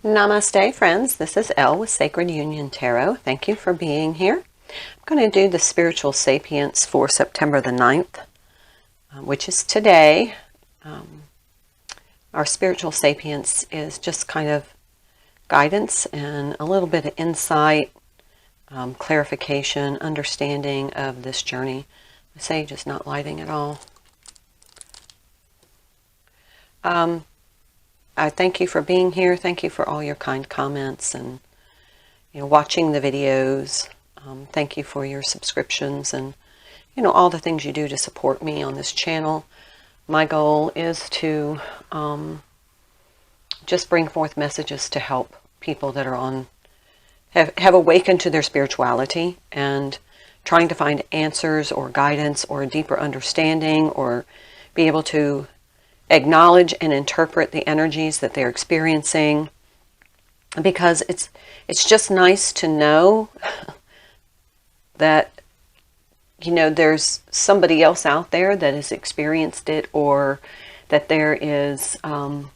Namaste, friends. This is Elle with Sacred Union Tarot. Thank you for being here. I'm going to do the Spiritual Sapience for September the 9th, which is today. Our Spiritual Sapience is just kind of guidance and a little bit of insight, clarification, understanding of this journey. The sage is not lighting at all. I thank you for being here. Thank you for all your kind comments and watching the videos. Thank you for your subscriptions and all the things you do to support me on this channel. My goal is to just bring forth messages to help people that are have awakened to their spirituality and trying to find answers or guidance or a deeper understanding or be able to acknowledge and interpret the energies that they're experiencing, because it's just nice to know that there's somebody else out there that has experienced it, or that there is kind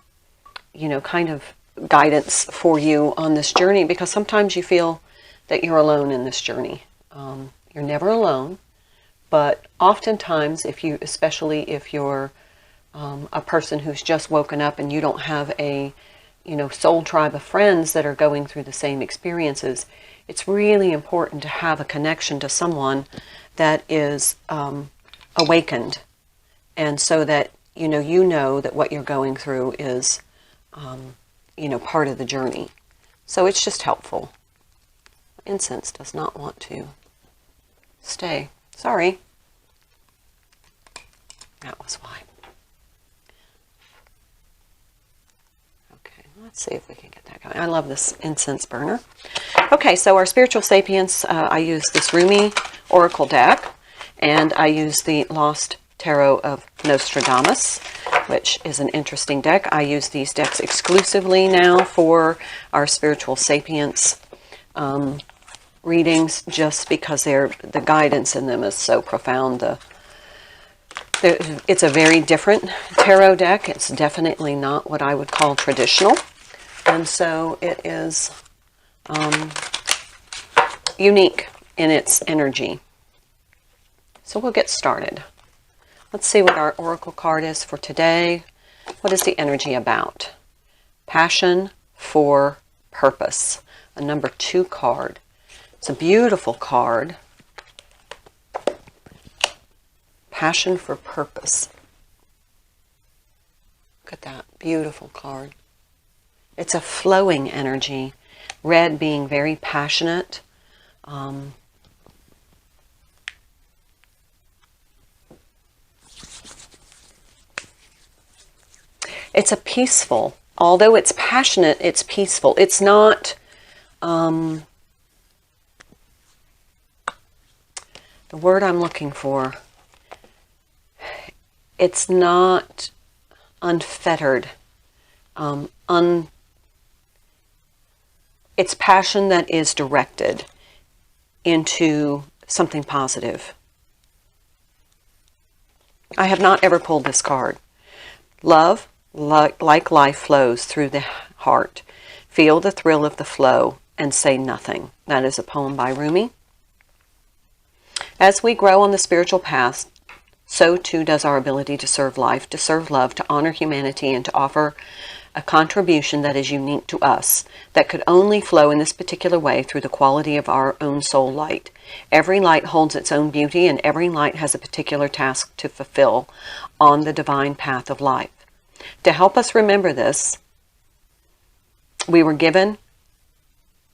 of guidance for you on this journey, because sometimes you feel that you're alone in this journey. You're never alone, but oftentimes especially if you're a person who's just woken up and you don't have a soul tribe of friends that are going through the same experiences, it's really important to have a connection to someone that is awakened, and so that you know that what you're going through is part of the journey. So it's just helpful. Incense does not want to stay. Sorry. That was why. Let's see if we can get that going. I love this incense burner. Okay, so our Spiritual Sapience, I use this Rumi Oracle deck, and I use the Lost Tarot of Nostradamus, which is an interesting deck. I use these decks exclusively now for our Spiritual Sapience readings, just because the guidance in them is so profound. It's a very different tarot deck. It's definitely not what I would call traditional. And so it is unique in its energy. So we'll get started. Let's see what our oracle card is for today. What is the energy about? Passion for purpose. A number 2 card. It's a beautiful card. Passion for purpose. Look at that beautiful card. It's a flowing energy. Red being very passionate. It's a peaceful. Although it's passionate, it's peaceful. It's not the word I'm looking for. It's not unfettered. It's passion that is directed into something positive. I have not ever pulled this card. Love, like life, flows through the heart. Feel the thrill of the flow and say nothing. That is a poem by Rumi. As we grow on the spiritual path, so too does our ability to serve life, to serve love, to honor humanity, and to offer a contribution that is unique to us, that could only flow in this particular way through the quality of our own soul light. Every light holds its own beauty, and every light has a particular task to fulfill on the divine path of life. To help us remember this, we were given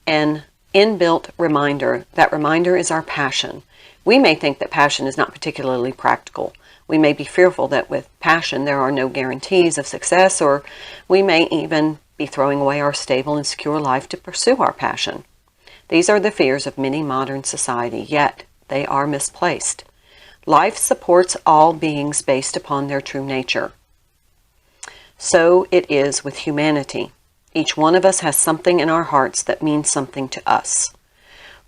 an inbuilt reminder. That reminder is our passion. We may think that passion is not particularly practical. We may be fearful that with passion there are no guarantees of success, or we may even be throwing away our stable and secure life to pursue our passion. These are the fears of many modern society, yet they are misplaced. Life supports all beings based upon their true nature. So it is with humanity. Each one of us has something in our hearts that means something to us.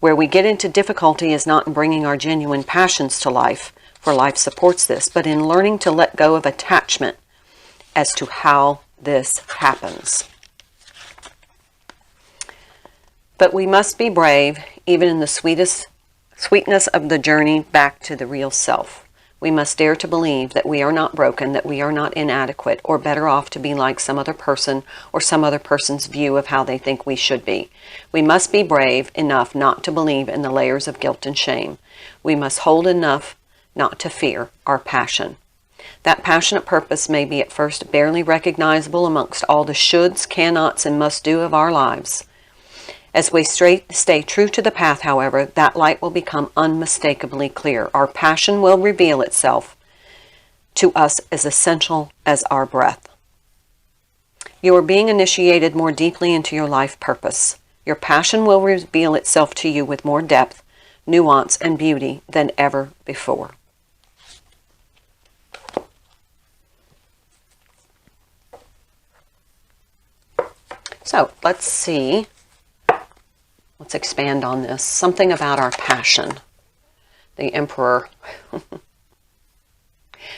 Where we get into difficulty is not in bringing our genuine passions to life, for life supports this, but in learning to let go of attachment as to how this happens. But we must be brave, even in the sweetness of the journey back to the real self. We must dare to believe that we are not broken, that we are not inadequate, or better off to be like some other person or some other person's view of how they think we should be. We must be brave enough not to believe in the layers of guilt and shame. We must hold enough not to fear our passion. That passionate purpose may be at first barely recognizable amongst all the shoulds, cannots, and must-do of our lives. As we stay true to the path, however, that light will become unmistakably clear. Our passion will reveal itself to us as essential as our breath. You are being initiated more deeply into your life purpose. Your passion will reveal itself to you with more depth, nuance, and beauty than ever before. So, let's see. Let's expand on this. Something about our passion. The Emperor. The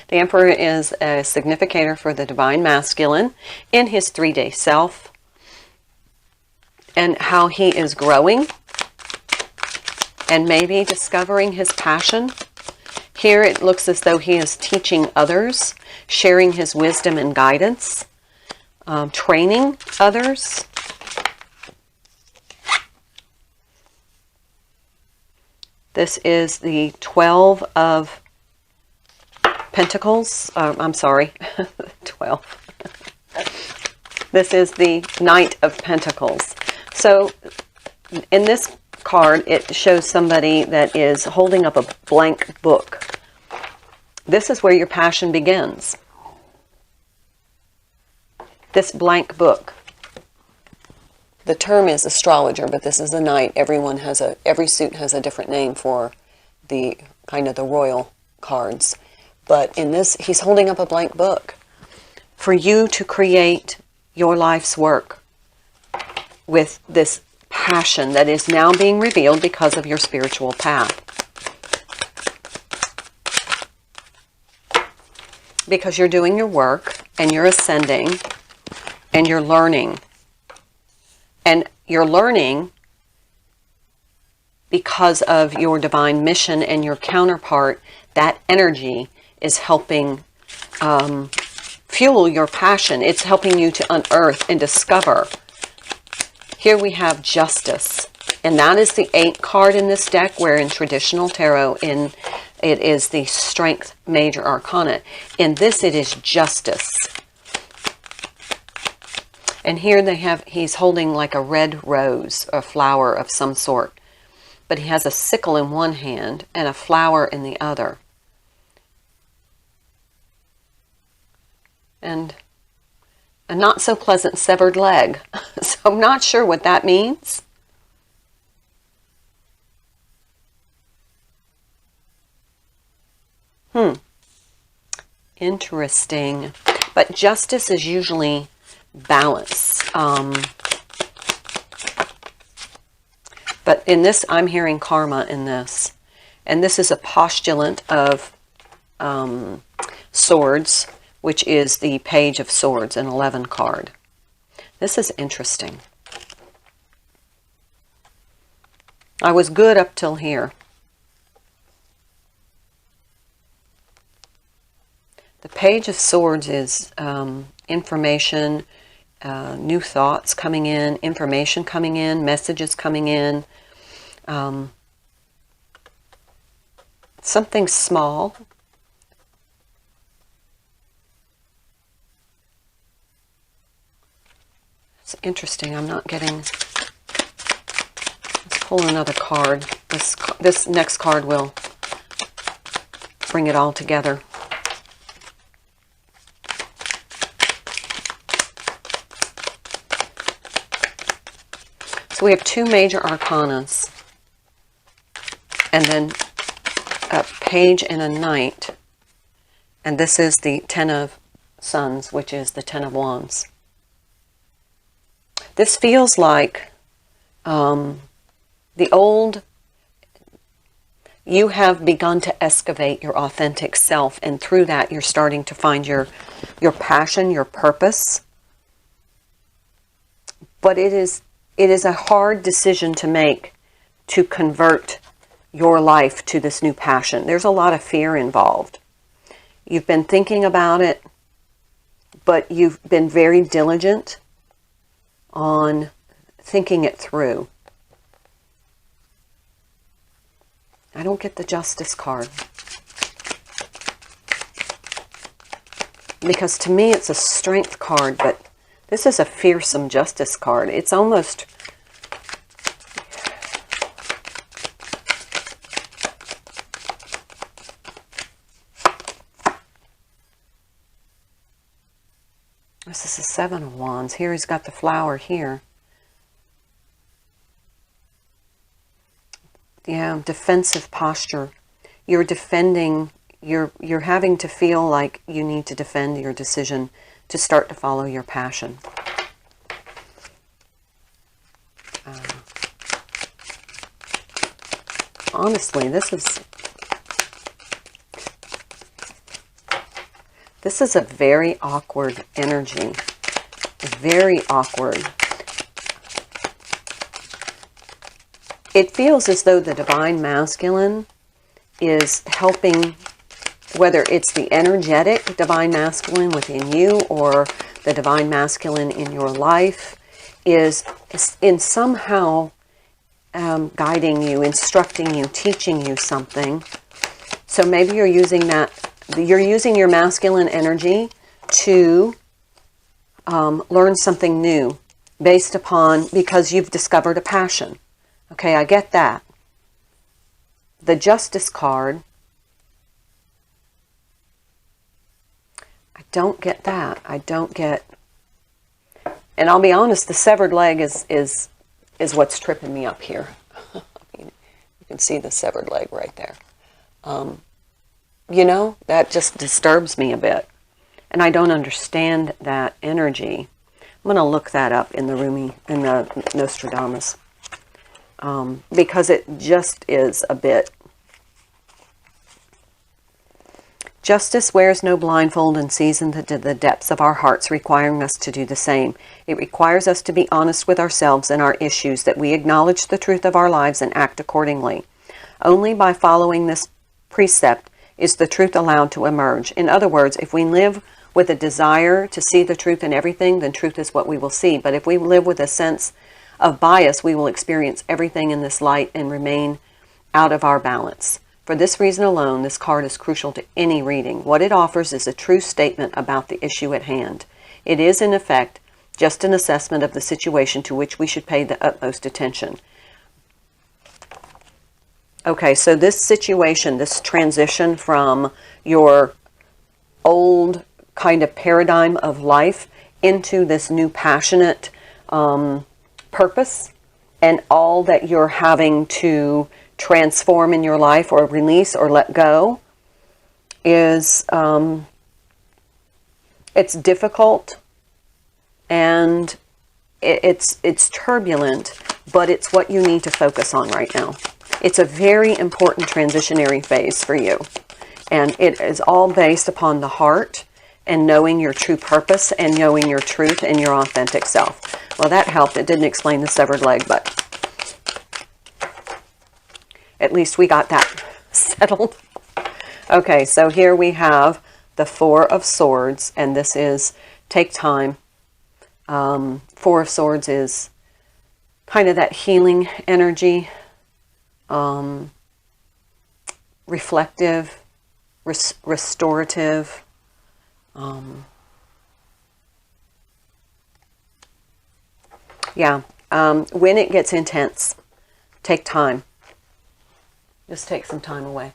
Emperor is a significator for the Divine Masculine in his 3-day self, and how he is growing and maybe discovering his passion. Here it looks as though he is teaching others, sharing his wisdom and guidance, training others. This is the 12 of Pentacles. I'm sorry, 12. This is the Knight of Pentacles. So in this card, it shows somebody that is holding up a blank book. This is where your passion begins. This blank book. The term is astrologer, but this is a knight. Every suit has a different name for the kind of the royal cards. But in this, he's holding up a blank book for you to create your life's work with this passion that is now being revealed because of your spiritual path. Because you're doing your work and you're ascending and you're learning. And you're learning because of your divine mission and your counterpart. That energy is helping fuel your passion. It's helping you to unearth and discover. Here we have Justice. And that is the 8th card in this deck, where in traditional tarot, it is the Strength Major Arcana. In this, it is Justice. And here he's holding like a red rose, a flower of some sort. But he has a sickle in one hand and a flower in the other. And a not so pleasant severed leg. So I'm not sure what that means. Interesting. But justice is usually balance. But in this, I'm hearing karma in this. And this is a postulant of swords, which is the Page of Swords, an 11 card. This is interesting. I was good up till here. The Page of Swords is information, new thoughts coming in, information coming in, messages coming in. Something small. It's interesting. I'm not getting... Let's pull another card. This next card will bring it all together. So we have 2 major arcanas, and then a page and a knight, and this is the 10 of Sons, which is the 10 of Wands. This feels like the old, you have begun to excavate your authentic self, and through that you're starting to find your passion, your purpose. But it is it is a hard decision to make to convert your life to this new passion. There's a lot of fear involved. You've been thinking about it, but you've been very diligent on thinking it through. I don't get the Justice card. Because to me it's a Strength card, but this is a fearsome Justice card. It's almost... This is the Seven of Wands. Here he's got the flower here. Yeah, defensive posture. You're defending, you're having to feel like you need to defend your decision to start to follow your passion. Honestly, this is a very awkward energy. Very awkward. It feels as though the Divine Masculine is helping, whether it's the energetic Divine Masculine within you or the Divine Masculine in your life, is in somehow guiding you, instructing you, teaching you something. So maybe you're using your masculine energy to learn something new based upon, because you've discovered a passion. Okay, I get that. The Justice card, I don't get that. I don't get, and I'll be honest, the severed leg is what's tripping me up here. I mean, you can see the severed leg right there. You know, that just disturbs me a bit. And I don't understand that energy. I'm going to look that up in the Nostradamus. Because it just is a bit. Justice wears no blindfold and sees into the depths of our hearts, requiring us to do the same. It requires us to be honest with ourselves and our issues, that we acknowledge the truth of our lives and act accordingly. Only by following this precept is the truth allowed to emerge. In other words, if we live with a desire to see the truth in everything, then truth is what we will see. But if we live with a sense of bias, we will experience everything in this light and remain out of our balance. For this reason alone, this card is crucial to any reading. What it offers is a true statement about the issue at hand. It is, in effect, just an assessment of the situation to which we should pay the utmost attention. Okay, so this situation, this transition from your old kind of paradigm of life into this new passionate purpose, and all that you're having to transform in your life or release or let go, is it's difficult and it's turbulent, but it's what you need to focus on right now. It's a very important transitionary phase for you, and it is all based upon the heart and knowing your true purpose and knowing your truth and your authentic self. Well, that helped. It didn't explain the severed leg, but at least we got that settled. Okay, so here we have the Four of Swords, and this is take time. Four of Swords is kind of that healing energy, reflective, restorative. When it gets intense, take time. Just take some time away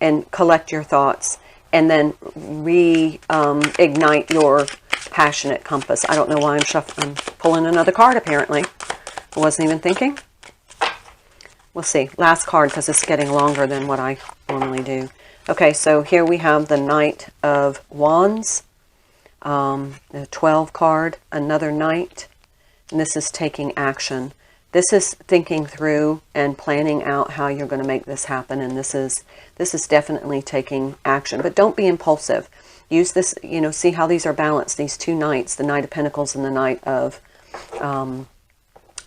and collect your thoughts, and then reignite your passionate compass. I don't know why I'm pulling another card, apparently. I wasn't even thinking. We'll see. Last card, because it's getting longer than what I normally do. Okay, so here we have the Knight of Wands, the 12 card, another Knight, and this is taking action. This is thinking through and planning out how you're going to make this happen, and this is definitely taking action. But don't be impulsive. Use this, see how these are balanced, these two Knights, the Knight of Pentacles and the Knight of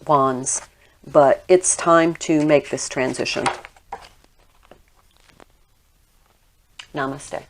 wands, but it's time to make this transition. Namaste.